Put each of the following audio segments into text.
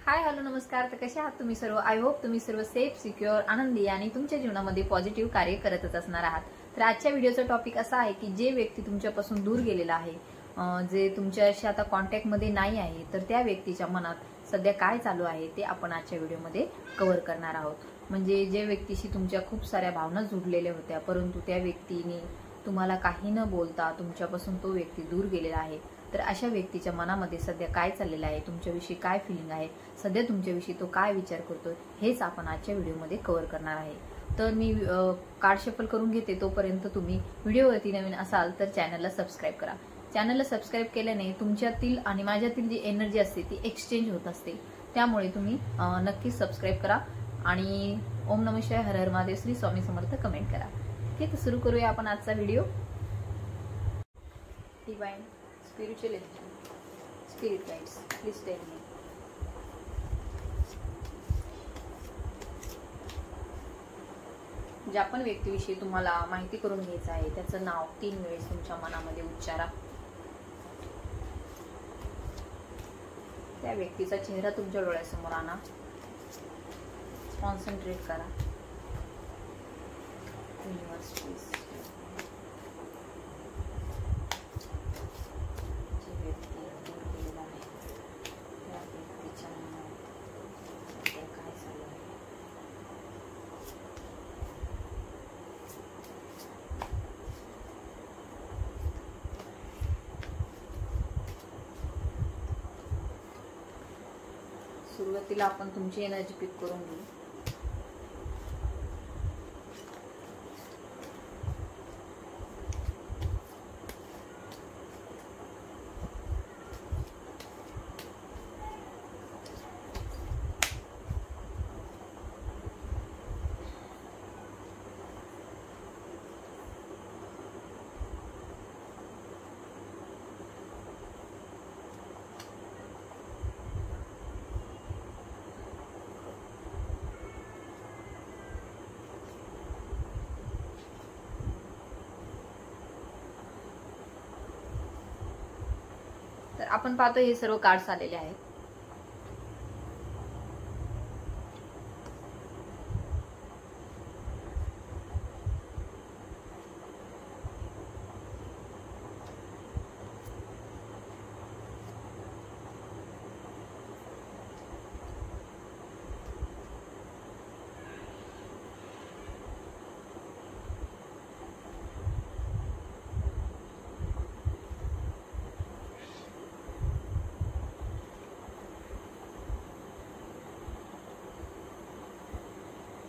Hi hello नमस्कार. तर कसे आहात तुम्ही सर्व? आय होप तुम्ही सर्व सेफ, सिक्युअर, आनंदी आणि तुमच्या जीवनामध्ये पॉझिटिव्ह कार्य करतच असणार आहात. तर आजच्या व्हिडिओचा टॉपिक असा आहे की जे व्यक्ती तुमच्यापासून दूर गेलेला आहे, जे तुमच्याशी आता कॉन्टॅक्ट मध्ये नाही आहे, तर त्या व्यक्तीच्या मनात सध्या काय चालू आहे ते आपण आजच्या व्हिडिओमध्ये कव्हर करणार आहोत. म्हणजे जे व्यक्तीशी तुमच्या खूप साऱ्या भावना जुडलेल्या होत्या, परंतु त्या व्यक्तीने तुम्हाला काही न बोलता तुमच्यापासून तो व्यक्ती दूर गेलेला आहे. तर अशा व्यक्तीच्या मनामध्ये सध्या काय चाललेलं आहे, तुमच्याविषयी काय फिलिंग आहे, सध्या तुमच्याविषयी तो काय विचार करतोय, हेच आपण आजच्या व्हिडिओमध्ये कव्हर करणार आहे. तर मी कार्ड शफल करून घेते. तोपर्यंत तुम्ही व्हिडिओवरती नवीन असाल तर चॅनलला सबस्क्राईब करा. चॅनलला सबस्क्राईब केल्याने तुमच्यातील आणि माझ्यातील जी एनर्जी असते ती एक्सचेंज होत असते. त्यामुळे तुम्ही नक्कीच सबस्क्राईब करा आणि ओम नमः शिवाय, हर हर महादेव, श्री स्वामी समर्थ कमेंट करा. ठीक आहे, तर सुरू करूया आपण आजचा video. Divine spiritual spirit guides, please tell me. ज्या पण व्यक्तीविषयी तुम्हाला माहिती करून घ्यायचं आहे त्याचं नाव 3 वेळेस तुमच्या मनामध्ये उच्चारा. त्या व्यक्तीचा चेहरा तुमच्या डोळ्यासमोर आणा. कॉन्सन्ट्रेट करा. Universe please. सुरुवातीला आपण तुमची एनर्जी पिक करून घेऊ. तर आपण पाहतो हे सर्व कार्ड्स आलेले आहेत.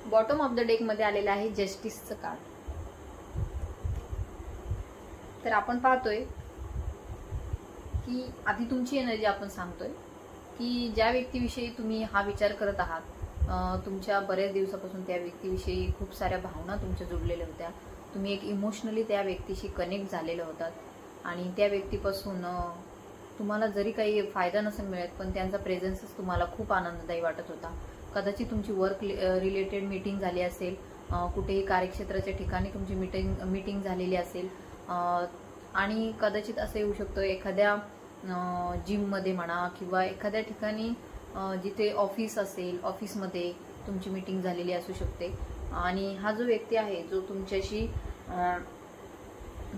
बॉटम ऑफ द डेक मध्ये आलेलं आहे जस्टिसचं कार्ड. तर आपण पाहतोय की आधी तुमची एनर्जी आपण सांगतोय की ज्या व्यक्तीविषयी तुम्ही हा विचार करत आहात, तुमच्या बऱ्याच दिवसापासून त्या व्यक्तीविषयी खूप साऱ्या भावना तुमच्या जुडलेल्या होत्या. तुम्ही एक इमोशनली त्या व्यक्तीशी कनेक्ट झालेले होतात आणि त्या व्यक्तीपासून तुम्हाला जरी काही फायदा नसेल मिळत, पण त्यांचा प्रेझेन्सच तुम्हाला खूप आनंददायी वाटत होता. कदाचित तुमची वर्क रिलेटेड मीटिंग झाली असेल, कुठेही कार्यक्षेत्राच्या ठिकाणी तुमची मीटिंग झालेली असेल, आणि कदाचित असं येऊ शकतं एखाद्या जिम मध्ये म्हणा किंवा एखाद्या ठिकाणी जिथे ऑफिस असेल, ऑफिसमध्ये तुमची मीटिंग झालेली असू शकते. आणि हा जो व्यक्ती आहे जो तुमच्याशी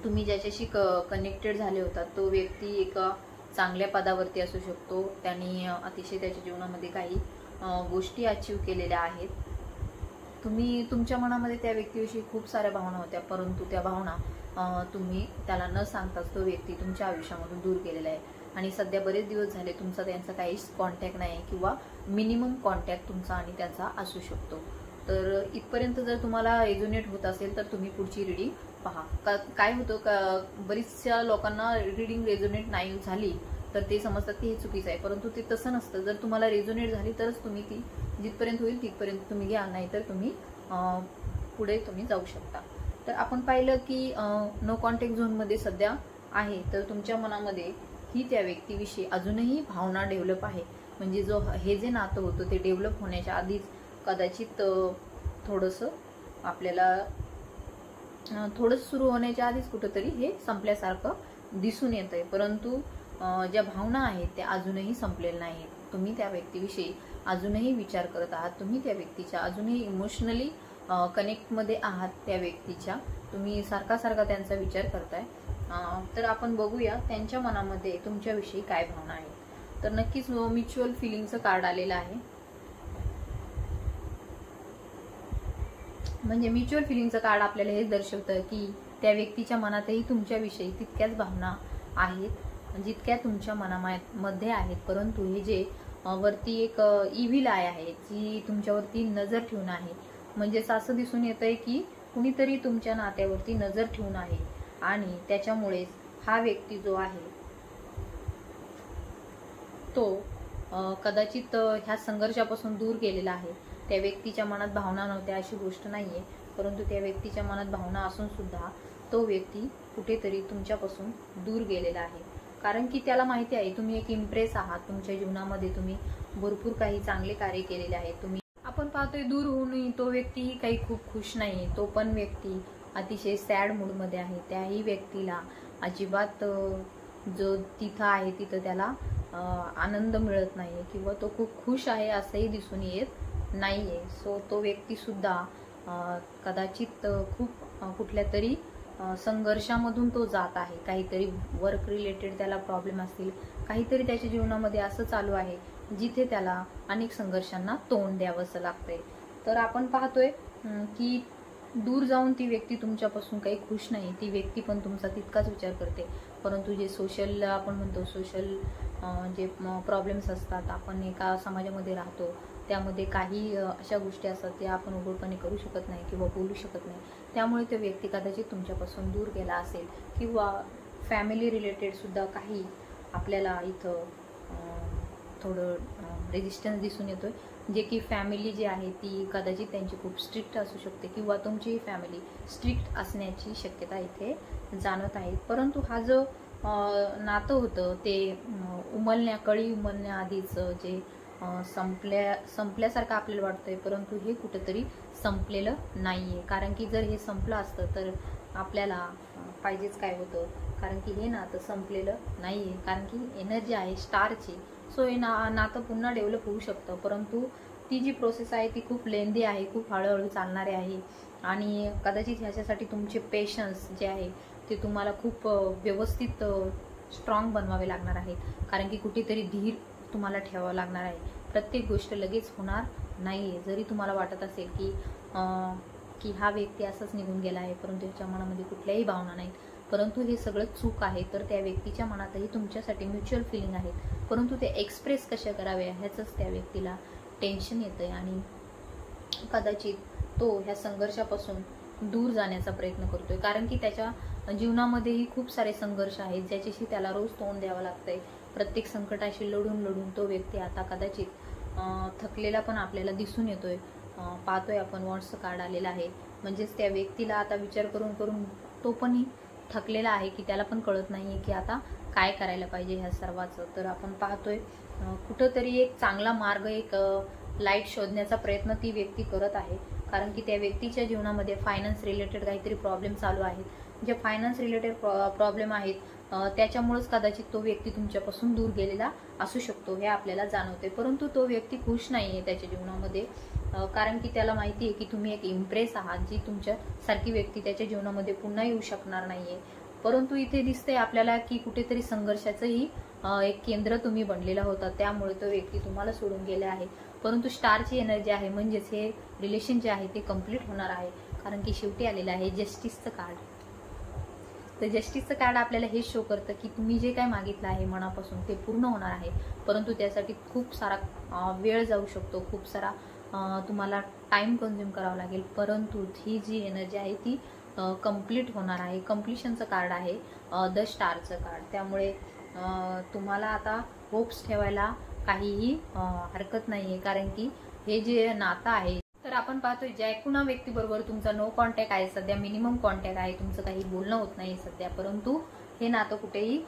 तुम्ही ज्याच्याशी कनेक्टेड झाले होतात, तो व्यक्ती एका चांगल्या पदावरती असू शकतो. त्यांनी अतिशय त्याच्या जीवनामध्ये काही गोष्टी अचीव केलेल्या आहेत. तुम्ही तुमच्या मनामध्ये त्या व्यक्तीविषयी खूप साऱ्या भावना होत्या, परंतु त्या भावना तुम्ही त्याला न सांगताच तो व्यक्ती तुमच्या आयुष्यामधून दूर गेलेला आहे. आणि सध्या बरेच दिवस झाले तुमचा त्यांचा काहीच कॉन्टॅक्ट नाही किंवा मिनिमम कॉन्टॅक्ट तुमचा आणि त्यांचा असू शकतो. तर इथपर्यंत जर तुम्हाला रेझोनेट होत असेल तर तुम्ही पुढची रिडिंग पहा. काय होतं का बरीचशा लोकांना रिडिंग रेझोनेट नाही झाली तर ते समजतात की हे चुकीचं आहे, परंतु ते तसं नसतं. जर तुम्हाला रेझोनेट झाली तरच तुम्ही ती जिथपर्यंत होईल तिथपर्यंत तुम्ही घ्या, नाही तर तुम्ही पुढे तुम्ही जाऊ शकता. तर आपण पाहिलं की नो कॉन्टॅक्ट झोनमध्ये सध्या आहे, तर तुमच्या मनामध्ये ही त्या व्यक्तीविषयी अजूनही भावना डेव्हलप आहे. म्हणजे जो हे जे नातं होतं ते डेव्हलप होण्याच्या आधीच कदाचित थोडंसं आपल्याला थोडं सुरू होण्याच्या आधीच कुठेतरी हे संपल्यासारखं दिसून येतंय, परंतु ज्या भावना आहेत त्या अजूनही संपलेल्या नाहीत. तुम्ही त्या व्यक्तीविषयी अजूनही विचार करत आहात, तुम्ही त्या व्यक्तीच्या अजूनही इमोशनली कनेक्टमध्ये आहात त्या व्यक्तीच्या, तुम्ही सारखा त्यांचा विचार करताय. तर आपण बघूया त्यांच्या मनामध्ये तुमच्याविषयी काय भावना आहेत. तर नक्कीच म्युच्युअल फिलिंगचं कार्ड आलेलं आहे. म्हणजे म्युच्युअल फिलिंगचं कार्ड आपल्याला हे दर्शवतं की त्या व्यक्तीच्या मनातही तुमच्याविषयी तितक्याच भावना आहेत जितक्या तुमच्या मनामध्ये आहेत. परंतु हे जे वरती एक इव्हिल आय आहे जी तुमच्यावरती नजर ठेवून आहे, म्हणजेच असं दिसून येतंय की कुणीतरी तुमच्या नात्यावरती नजर ठेवून आहे आणि त्याच्यामुळेच हा व्यक्ती जो आहे तो कदाचित ह्या संघर्षापासून दूर गेलेला आहे. त्या व्यक्तीच्या मनात भावना नव्हत्या अशी गोष्ट नाहीये, परंतु त्या व्यक्तीच्या मनात भावना असून सुद्धा तो व्यक्ती कुठेतरी तुमच्यापासून दूर गेलेला आहे. कारण की त्याला माहिती आहे तुम्ही एक इम्प्रेस आहात, तुमच्या जीवनामध्ये तुम्ही भरपूर काही चांगले कार्य केलेले आहेत. तुम्ही आपण पाहतोय दूर होऊनही तो व्यक्तीही काही खूप खुश नाहीये. तो पण व्यक्ती अतिशय सॅड मूडमध्ये आहे. त्याही व्यक्तीला अजिबात जो तिथं आहे तिथं त्याला आनंद मिळत नाहीये किंवा तो खूप खुश आहे असंही दिसून येत नाहीये. सो तो व्यक्ती सुद्धा कदाचित खूप कुठल्या तरी संघर्षामधून तो जात आहे. काहीतरी वर्क रिलेटेड त्याला प्रॉब्लेम असतील, काहीतरी त्याच्या जीवनामध्ये असं चालू आहे जिथे त्याला अनेक संघर्षांना तोंड द्यावंसं लागतंय. तर आपण पाहतोय की दूर जाऊन ती व्यक्ती तुमच्यापासून काही खुश नाही. ती व्यक्ती पण तुमचा तितकाच विचार करते. परंतु जे सोशल आपण म्हणतो सोशल जे प्रॉब्लेम्स असतात, आपण एका समाजामध्ये राहतो त्यामध्ये काही अशा गोष्टी असतात त्या आपण उघडपणे करू शकत नाही किंवा बोलू शकत नाही. त्यामुळे तो व्यक्ती कदाचित तुमच्यापासून दूर गेला असेल किंवा फॅमिली रिलेटेड सुद्धा काही आपल्याला इथं थोडं रेजिस्टन्स दिसून येतोय. जे की फॅमिली जी आहे ती कदाचित त्यांची खूप स्ट्रिक्ट असू शकते किंवा तुमचीही फॅमिली स्ट्रिक्ट असण्याची शक्यता इथे जाणवत आहे. परंतु हा जो नातं होतं ते कळी उमलण्याआधीच जे संपल्यासारखं आपल्याला वाटतंय, परंतु हे कुठेतरी संपलेलं नाहीये. कारण की जर हे संपलं असतं तर आपल्याला पाहिजेच काय होतं, कारण की हे नातं संपलेलं नाहीये. कारण की एनर्जी आहे स्टारची. सो हे नातं पुन्हा डेव्हलप होऊ शकतं, परंतु ती जी प्रोसेस आहे ती खूप लेंदी आहे, खूप हळूहळू चालणारी आहे आणि कदाचित ह्याच्यासाठी तुमचे पेशन्स जे आहे ते तुम्हाला खूप व्यवस्थित स्ट्रॉंग बनवावे लागणार आहेत. कारण की कुठेतरी धीर तुम्हाला ठेवावं लागणार आहे. प्रत्येक गोष्ट लगेच होणार नाहीये. जरी तुम्हाला वाटत असेल की हा व्यक्ती असाच निघून गेला आहे परंतु ह्याच्या मनामध्ये कुठल्याही भावना नाहीत, परंतु हे सगळं चूक आहे. तर त्या व्यक्तीच्या मनातही तुमच्यासाठी म्युच्युअल फिलिंग आहे, परंतु ते एक्सप्रेस कशा करावे ह्याचंच त्या व्यक्तीला टेन्शन येतंय आणि कदाचित तो ह्या संघर्षापासून दूर जाण्याचा प्रयत्न करतोय. कारण की त्याच्या जीवनामध्येही खूप सारे संघर्ष आहेत ज्याच्याशी त्याला रोज तोंड द्यावं लागतंय. प्रत्येक संकटाशी लढून तो व्यक्ती आता कदाचित थकलेला पण आपल्याला दिसून येतोय. पाहतोय आपण वॉन्ट्सचं कार्ड आलेलं आहे, म्हणजेच त्या व्यक्तीला आता विचार करून तो पण थकलेला आहे की त्याला पण कळत नाहीये की आता काय करायला पाहिजे ह्या सर्वाचं. तर आपण पाहतोय कुठंतरी एक चांगला मार्ग, एक लाईट शोधण्याचा प्रयत्न ती व्यक्ती करत आहे. कारण की त्या व्यक्तीच्या जीवनामध्ये फायनान्स रिलेटेड काहीतरी प्रॉब्लेम चालू आहेत. जे फायनान्स रिलेटेड प्रॉब्लेम आहेत त्याच्यामुळेच कदाचित तो व्यक्ती तुमच्यापासून दूर गेलेला असू शकतो हे आपल्याला जाणवते. परंतु तो व्यक्ती खुश नाहीये त्याच्या जीवनामध्ये, कारण की त्याला माहिती आहे की तुम्ही एक इम्प्रेस आहात, जी तुमच्या सारखी व्यक्ती त्याच्या जीवनामध्ये पुन्हा येऊ शकणार नाहीये. परंतु इथे दिसतंय आपल्याला की कुठेतरी संघर्षाचंही एक केंद्र तुम्ही बनलेला होता, त्यामुळे तो व्यक्ती तुम्हाला सोडून गेला आहे. परंतु स्टारची एनर्जी आहे, म्हणजेच हे रिलेशन जे आहे ते कम्प्लीट होणार आहे. कारण की शेवटी आलेलं आहे जस्टिसचं कार्ड. तर जस्टिसचं कार्ड आपल्याला हे शो करतं की तुम्ही जे काय मागितलं आहे मनापासून ते पूर्ण होणार आहे, परंतु त्यासाठी खूप सारा वेळ जाऊ शकतो, खूप सारा तुम्हाला टाइम कंझ्युम करावा लागेल. परंतु ही जी एनर्जी आहे ती कम्प्लीट होणार आहे. कम्प्लिशनचं कार्ड आहे द स्टारचं कार्ड. त्यामुळे तुम्हाला आता होप्स ठेवायला काहीही हरकत नाहीये. कारण की हे जे नातं आहे, तर आपण पाहतोय ज्या कुणा व्यक्तीबरोबर तुमचा नो कॉन्टॅक्ट आहे, सध्या मिनिमम कॉन्टॅक्ट आहे, तुमचं काही बोलणं होत नाही सध्या, परंतु हे नातं कुठेही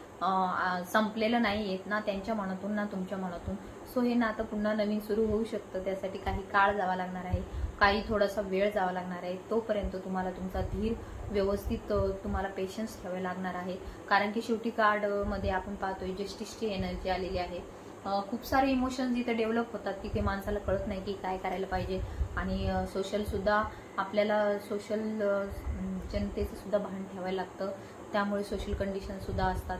संपलेलं नाहीये ना त्यांच्या मनातून ना तुमच्या मनातून. सो हे नातं पुन्हा नवीन सुरू होऊ शकतं. त्यासाठी काही काळ जावा लागणार आहे, काही थोडासा वेळ जावा लागणार आहे. तोपर्यंत तुम्हाला तुमचा धीर व्यवस्थित तुम्हाला पेशन्स ठेवावे लागणार आहे. कारण की शेवटी कार्ड मध्ये आपण पाहतोय जस्टिसची एनर्जी आलेली आहे. खूप सारे इमोशन्स इथे डेव्हलप होतात की ते माणसाला कळत नाही की काय करायला पाहिजे. आणि सोशल सुद्धा आपल्याला सोशल जनतेचं सुद्धा भान ठेवायला लागतं. त्यामुळे सोशल कंडिशन सुद्धा असतात,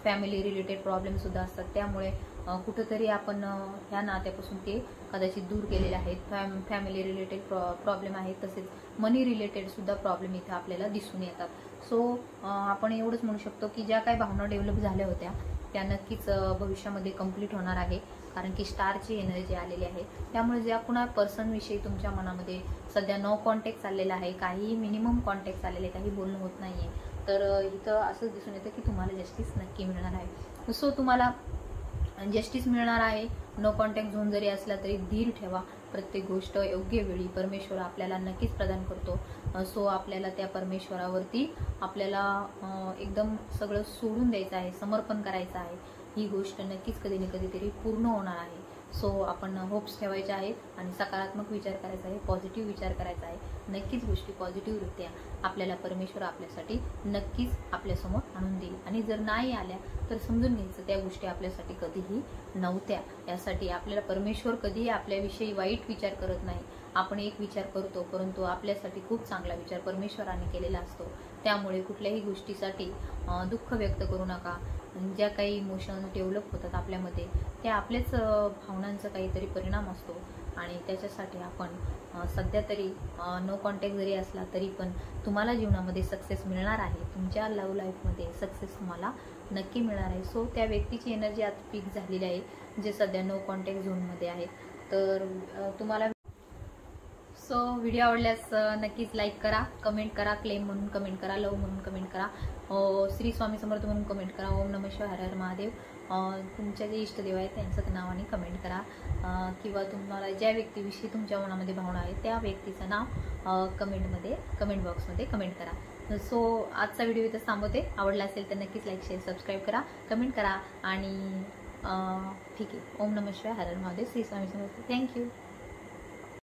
फॅमिली रिलेटेड प्रॉब्लेम सुद्धा असतात. त्यामुळे कुठंतरी आपण ह्या नात्यापासून ते कदाचित दूर केलेले आहेत. फॅमिली रिलेटेड प्रॉब्लेम आहेत, तसेच मनी रिलेटेड सुद्धा प्रॉब्लेम इथे आपल्याला दिसून येतात. सो आपण एवढंच म्हणू शकतो की ज्या काही भावना डेव्हलप झाल्या होत्या त्या नक्कीच भविष्यामध्ये कंप्लीट होणार आहे, कारण की स्टारची एनर्जी आलेली आहे. त्यामुळे ज्या कुणा पर्सनविषयी तुमच्या मनामध्ये सध्या नो कॉन्टॅक्ट चाललेला आहे, काही मिनिमम कॉन्टॅक्ट चाललेले, काही बोलणं होत नाहीये, तर इथं असंच दिसून येतं की तुम्हाला जस्टिस नक्की मिळणार आहे. सो तुम्हाला जस्टिस मिळणार आहे. नो कॉन्टॅक्ट झोन जरी असला तरी धीर ठेवा. प्रत्येक गोष्ट योग्य वेळी परमेश्वर आपल्याला नक्कीच प्रदान करतो. सो आपल्याला त्या परमेश्वरावरती आपल्याला एकदम सगळं सोडून द्यायचं आहे, समर्पण करायचं आहे. ही गोष्ट नक्कीच कधी ना कधीतरी पूर्ण होणार आहे. सो आपण होप्स ठेवायचे आहेत आणि सकारात्मक विचार करायचा आहे, पॉझिटिव्ह विचार करायचा आहे. नक्कीच गोष्टी पॉझिटिव्हरित्या आपल्याला परमेश्वर आपल्यासाठी नक्कीच आपल्यासमोर आणून देईल. आणि जर नाही आल्या तर समजून घ्यायचं त्या गोष्टी आपल्यासाठी कधीही नव्हत्या. यासाठी आपल्याला परमेश्वर कधीही आपल्याविषयी वाईट विचार करत नाही. आपण एक विचार करतो, परंतु आपल्यासाठी खूप चांगला विचार परमेश्वराने केलेला असतो. त्यामुळे कुठल्याही गोष्टीसाठी दुःख व्यक्त करू नका. ज्या काही इमोशन डेव्हलप होतात आपल्यामध्ये त्या आपल्याच भावनांचा काहीतरी परिणाम असतो. आणि त्याच्यासाठी आपण सध्या तरी नो कॉन्टॅक्ट जरी असला तरी पण तुम्हाला जीवनामध्ये सक्सेस मिळणार आहे. तुमच्या लव्ह लाईफमध्ये सक्सेस तुम्हाला नक्की मिळणार आहे. सो त्या व्यक्तीची एनर्जी आता पीक झालेली आहे जे सध्या नो कॉन्टॅक्ट झोनमध्ये आहे. तर तुम्हाला सो व्हिडिओ आवडल्यास नक्कीच लाईक करा, कमेंट करा, क्लेम म्हणून कमेंट करा, लव म्हणून कमेंट करा, श्री स्वामी समर्थ म्हणून कमेंट करा, ओम नमः शिवाय, हर हर महादेव. तुमच्या जे इष्टदेव आहेत त्यांचं नावाने कमेंट करा. किंवा तुम्हाला ज्या व्यक्तीविषयी तुमच्या मनामध्ये भावना आहे त्या व्यक्तीचं नाव कमेंट बॉक्समध्ये कमेंट करा. सो आजचा व्हिडिओ इथं थांबवते. आवडला असेल तर नक्कीच लाईक, शेअर, सबस्क्राईब करा, कमेंट करा. आणि ठीक आहे. ओम नमः शिवाय, हर हर महादेव, श्री स्वामी समर्थ. थँक्यू.